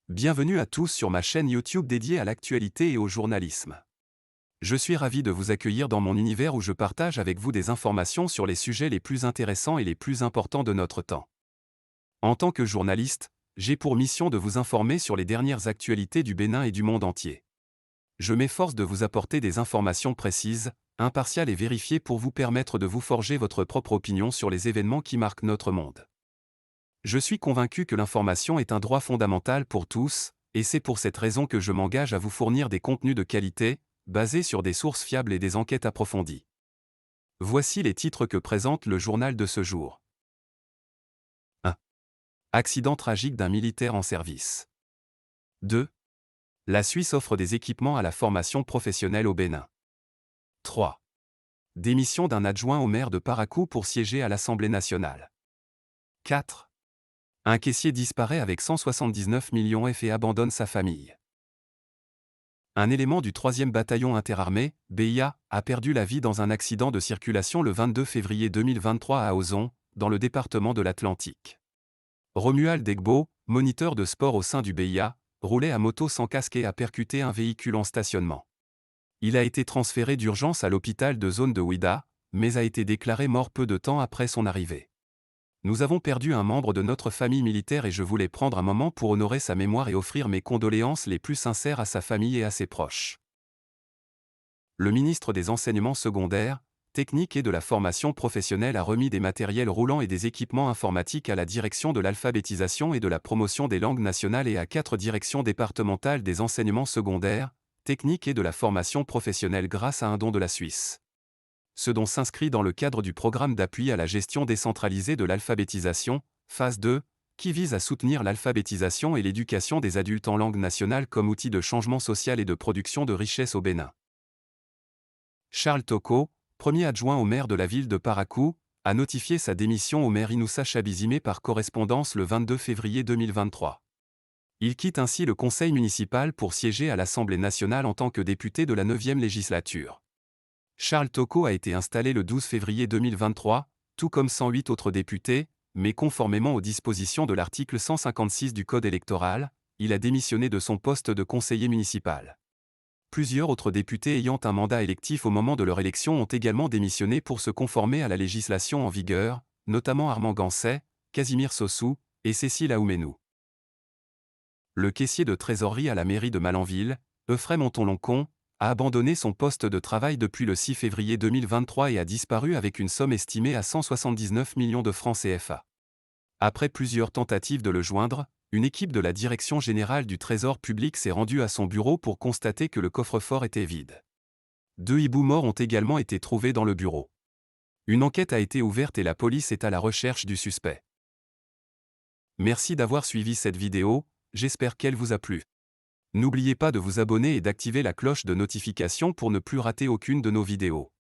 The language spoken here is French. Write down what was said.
Bienvenue à tous sur ma chaîne YouTube dédiée à l'actualité et au journalisme. Je suis ravi de vous accueillir dans mon univers où je partage avec vous des informations sur les sujets les plus intéressants et les plus importants de notre temps. En tant que journaliste, j'ai pour mission de vous informer sur les dernières actualités du Bénin et du monde entier. Je m'efforce de vous apporter des informations précises, impartiales et vérifiées pour vous permettre de vous forger votre propre opinion sur les événements qui marquent notre monde. Je suis convaincu que l'information est un droit fondamental pour tous, et c'est pour cette raison que je m'engage à vous fournir des contenus de qualité, basés sur des sources fiables et des enquêtes approfondies. Voici les titres que présente le journal de ce jour. 1. Accident tragique d'un militaire en service. 2. La Suisse offre des équipements à la formation professionnelle au Bénin. 3. Démission d'un adjoint au maire de Parakou pour siéger à l'Assemblée nationale. 4. Un caissier disparaît avec 179 millions F et abandonne sa famille. Un élément du 3e bataillon interarmé, BIA, a perdu la vie dans un accident de circulation le 22 février 2023 à Ozon, dans le département de l'Atlantique. Romuald Degbo, moniteur de sport au sein du BIA, roulait à moto sans casque et a percuté un véhicule en stationnement. Il a été transféré d'urgence à l'hôpital de zone de Ouida, mais a été déclaré mort peu de temps après son arrivée. Nous avons perdu un membre de notre famille militaire et je voulais prendre un moment pour honorer sa mémoire et offrir mes condoléances les plus sincères à sa famille et à ses proches. Le ministre des Enseignements secondaires, techniques et de la formation professionnelle a remis des matériels roulants et des équipements informatiques à la direction de l'alphabétisation et de la promotion des langues nationales et à 4 directions départementales des enseignements secondaires, techniques et de la formation professionnelle grâce à un don de la Suisse. Ce don s'inscrit dans le cadre du programme d'appui à la gestion décentralisée de l'alphabétisation, phase 2, qui vise à soutenir l'alphabétisation et l'éducation des adultes en langue nationale comme outil de changement social et de production de richesse au Bénin. Charles Toko, premier adjoint au maire de la ville de Parakou, a notifié sa démission au maire Inoussa Chabizimé par correspondance le 22 février 2023. Il quitte ainsi le conseil municipal pour siéger à l'Assemblée nationale en tant que député de la 9e législature. Charles Toko a été installé le 12 février 2023, tout comme 108 autres députés, mais conformément aux dispositions de l'article 156 du Code électoral, il a démissionné de son poste de conseiller municipal. Plusieurs autres députés ayant un mandat électif au moment de leur élection ont également démissionné pour se conformer à la législation en vigueur, notamment Armand Gansay, Casimir Sossou et Cécile Aoumenou. Le caissier de trésorerie à la mairie de Malanville, Euphrem Monton-Loncon, a abandonné son poste de travail depuis le 6 février 2023 et a disparu avec une somme estimée à 179 millions de francs CFA. Après plusieurs tentatives de le joindre, une équipe de la Direction générale du Trésor public s'est rendue à son bureau pour constater que le coffre-fort était vide. 2 hiboux morts ont également été trouvés dans le bureau. Une enquête a été ouverte et la police est à la recherche du suspect. Merci d'avoir suivi cette vidéo, j'espère qu'elle vous a plu. N'oubliez pas de vous abonner et d'activer la cloche de notification pour ne plus rater aucune de nos vidéos.